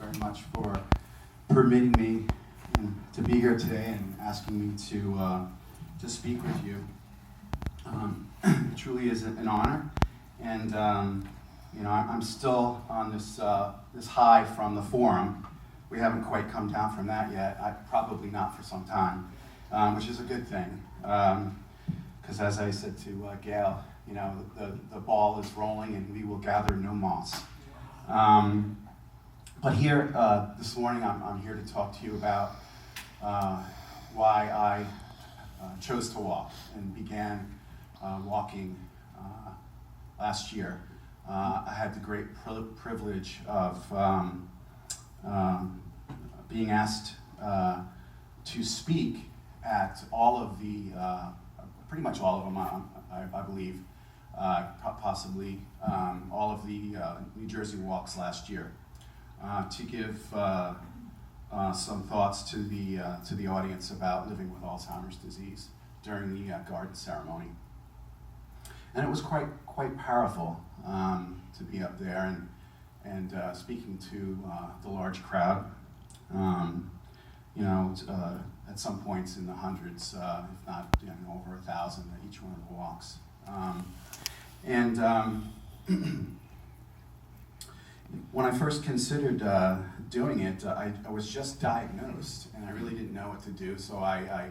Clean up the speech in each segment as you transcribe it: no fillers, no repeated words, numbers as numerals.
very much for permitting me to be here today and asking me to speak with you. It truly is an honor, and I'm still on this high from the forum. We haven't quite come down from that yet. Probably not for some time, which is a good thing. Because as I said to Gail, the ball is rolling and we will gather no moss. But here this morning, I'm here to talk to you about why I chose to walk and began walking last year. I had the great privilege of being asked to speak at all of the, pretty much all of them, I believe, possibly all of the New Jersey walks last year, to give some thoughts to the audience about living with Alzheimer's disease during the garden ceremony. And it was quite powerful to be up there and speaking to the large crowd. At some points in the hundreds, if not over 1,000 at each one of the walks. When I first considered doing it, I was just diagnosed, and I really didn't know what to do. So I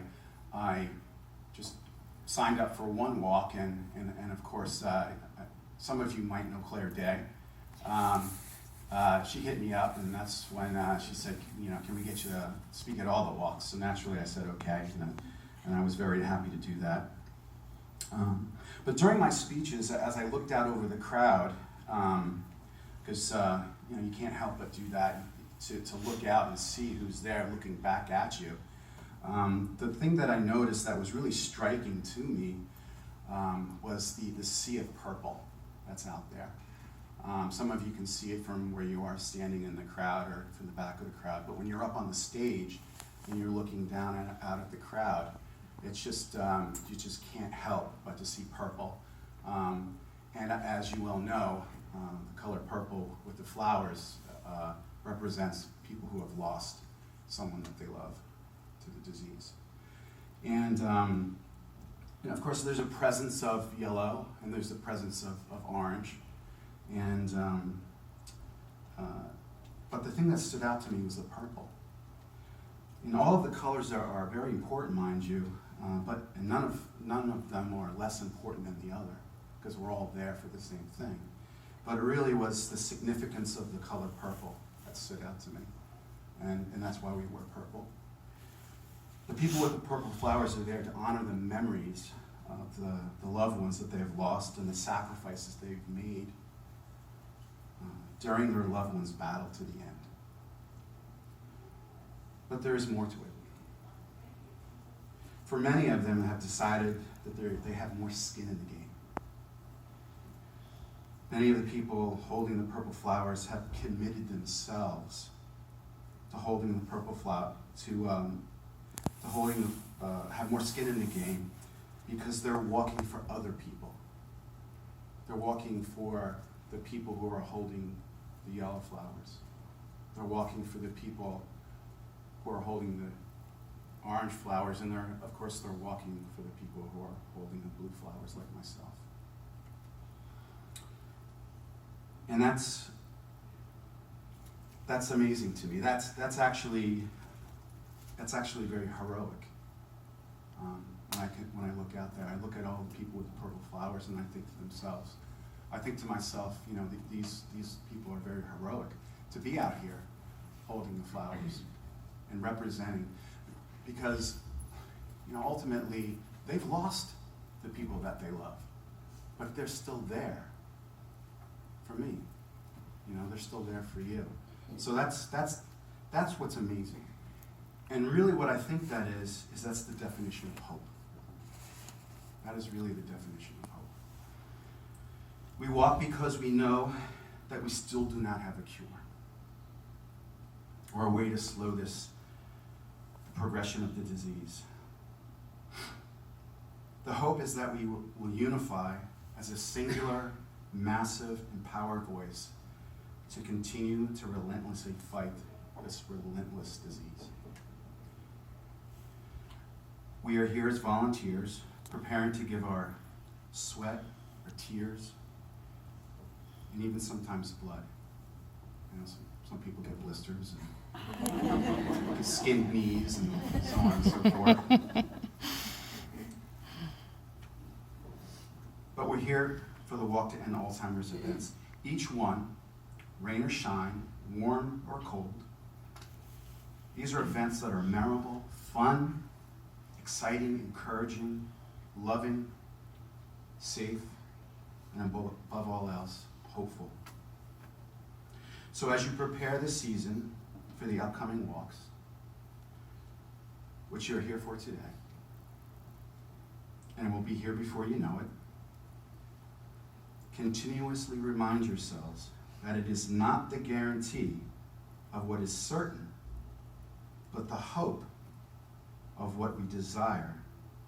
just signed up for one walk, and of course, some of you might know Claire Day. She hit me up, and that's when she said, can we get you to speak at all the walks? So naturally I said okay, and I was very happy to do that. But during my speeches, as I looked out over the crowd, because you can't help but do that, to look out and see who's there looking back at you. The thing that I noticed that was really striking to me was the sea of purple that's out there. Some of you can see it from where you are standing in the crowd or from the back of the crowd, but when you're up on the stage and you're looking down out at the crowd, it's just, you just can't help but to see purple. And as you well know, the color purple with the flowers represents people who have lost someone that they love to the disease. And of course there's a presence of yellow and there's the presence of orange. And but the thing that stood out to me was the purple. And all of the colors are very important, mind you, but none of them are less important than the other, because we're all there for the same thing. But it really was the significance of the color purple that stood out to me, and that's why we wear purple. The people with the purple flowers are there to honor the memories of the loved ones that they have lost and the sacrifices they've made during their loved one's battle to the end. But there is more to it. For many of them have decided that they have more skin in the game. Many of the people holding the purple flowers have committed themselves to holding the purple flower, have more skin in the game, because they're walking for other people. They're walking for the people who are holding the yellow flowers. They're walking for the people who are holding the orange flowers, and of course they're walking for the people who are holding the blue flowers, like myself. And that's amazing to me. That's actually very heroic. When I look out there, I look at all the people with the purple flowers, and I think to themselves. I think to myself, these people are very heroic to be out here holding the flowers and representing, because ultimately they've lost the people that they love, but they're still there for me. They're still there for you. So that's what's amazing. And really what I think that is that's the definition of hope. That is really the definition of hope. We walk because we know that we still do not have a cure or a way to slow this progression of the disease. The hope is that we will unify as a singular, massive, empowered voice to continue to relentlessly fight this relentless disease. We are here as volunteers, preparing to give our sweat, our tears, and even sometimes blood. You know, some people get blisters and skinned knees and so on and so forth. But we're here for the Walk to End Alzheimer's events. Each one, rain or shine, warm or cold. These are events that are memorable, fun, exciting, encouraging, loving, safe, and above all else, hopeful. So as you prepare this season for the upcoming walks, which you're here for today, and will be here before you know it, continuously remind yourselves that it is not the guarantee of what is certain, but the hope of what we desire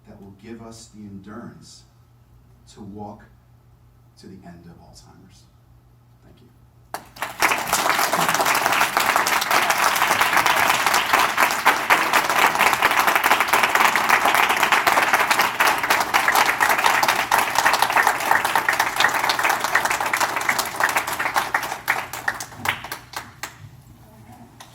that will give us the endurance to walk to the end of Alzheimer's.